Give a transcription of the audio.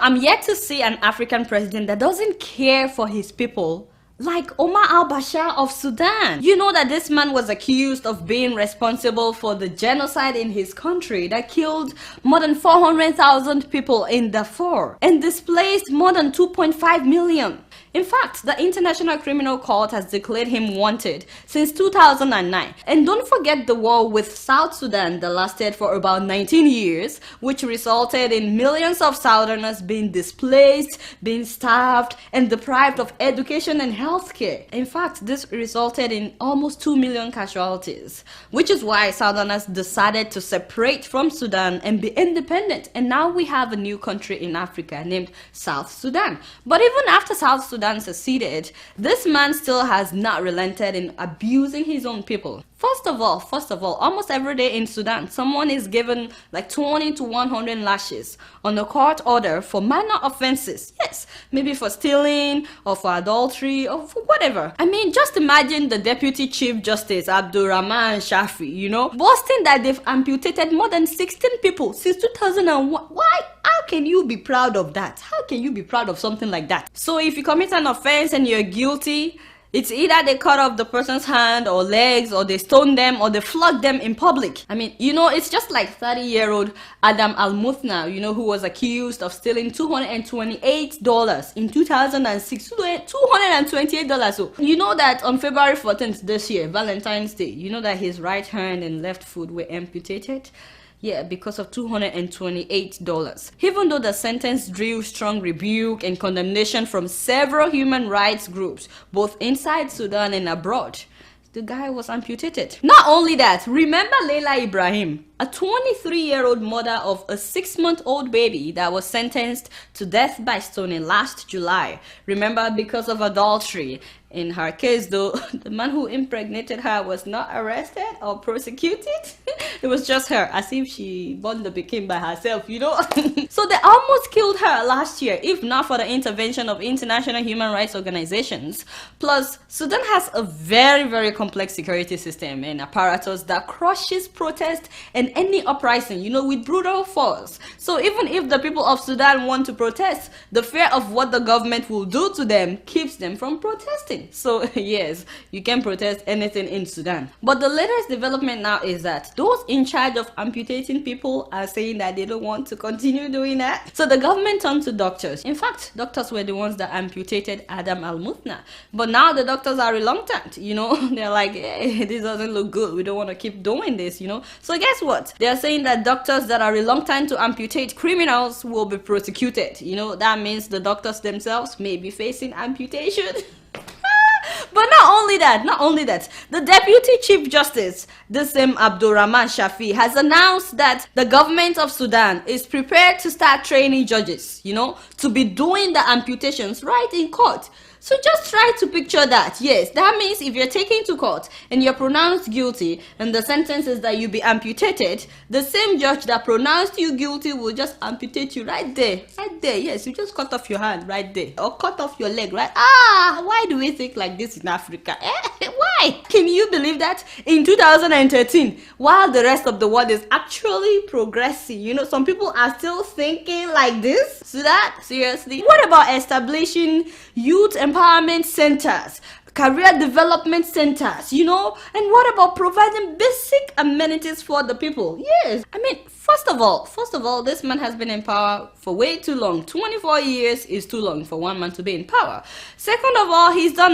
I'm yet to see an African president that doesn't care for his people like Omar al-Bashir of Sudan. You know that this man was accused of being responsible for the genocide in his country that killed more than 400,000 people in Darfur and displaced more than 2.5 million. In fact, the International Criminal Court has declared him wanted since 2009. And don't forget the war with South Sudan that lasted for about 19 years, which resulted in millions of Southerners being displaced, being starved, and deprived of education and healthcare. In fact, this resulted in almost 2 million casualties, which is why Southerners decided to separate from Sudan and be independent. And now we have a new country in Africa named South Sudan. But even after South Sudan seceded, this man still has not relented in abusing his own people. First of all, almost every day in Sudan, someone is given like 20 to 100 lashes on a court order for minor offenses. Yes, maybe for stealing or for adultery or for whatever. I mean, just imagine the Deputy Chief Justice Abdurrahman Shafi, boasting that they've amputated more than 16 people since 2001. Why? How can you be proud of that? How can you be proud of something like that? So if you commit an offense and you're guilty, it's either they cut off the person's hand or legs, or they stone them, or they flog them in public. I mean, it's just like 30-year-old Adam Al-Muthna, who was accused of stealing $228 in 2006. $228. So, you know that on February 14th this year, Valentine's Day, you know that his right hand and left foot were amputated? Yeah, because of $228. Even though the sentence drew strong rebuke and condemnation from several human rights groups, both inside Sudan and abroad, the guy was amputated. Not only that, remember Leila Ibrahim, a 23-year-old mother of a 6-month-old baby that was sentenced to death by stoning last July. Remember, because of adultery. In her case, though, the man who impregnated her was not arrested or prosecuted. It was just her, as if she born the baby by herself, So they almost killed her last year, if not for the intervention of international human rights organizations. Plus, Sudan has a very, very complex security system and apparatus that crushes protest and any uprising, with brutal force. So even if the people of Sudan want to protest, the fear of what the government will do to them keeps them from protesting. So yes, you can protest anything in Sudan. But the latest development now is that those in charge of amputating people are saying that they don't want to continue doing that. So the government turned to doctors. In fact, doctors were the ones that amputated Adam Al-Muthna. But now the doctors are reluctant, They're like, hey, this doesn't look good. We don't want to keep doing this, So guess what? They're saying that doctors that are reluctant to amputate criminals will be prosecuted. That means the doctors themselves may be facing amputation. But not only that, the Deputy Chief Justice, the same Abdurrahman Shafi, has announced that the government of Sudan is prepared to start training judges, to be doing the amputations right in court. So just try to picture that. Yes, that means if you're taken to court and you're pronounced guilty and the sentence is that you be amputated, the same judge that pronounced you guilty will just amputate you right there. Yes, you just cut off your hand right there, or cut off your leg, right? Why do we think like this in Africa? Why? Can you believe that? In 2013, while the rest of the world is actually progressing, some people are still thinking like this? So that, seriously? What about establishing youth empowerment centers, career development centers, and what about providing basic amenities for the people? Yes, I mean, first of all, this man has been in power for way too long. 24 years is too long for one man to be in power. Second of all, he's done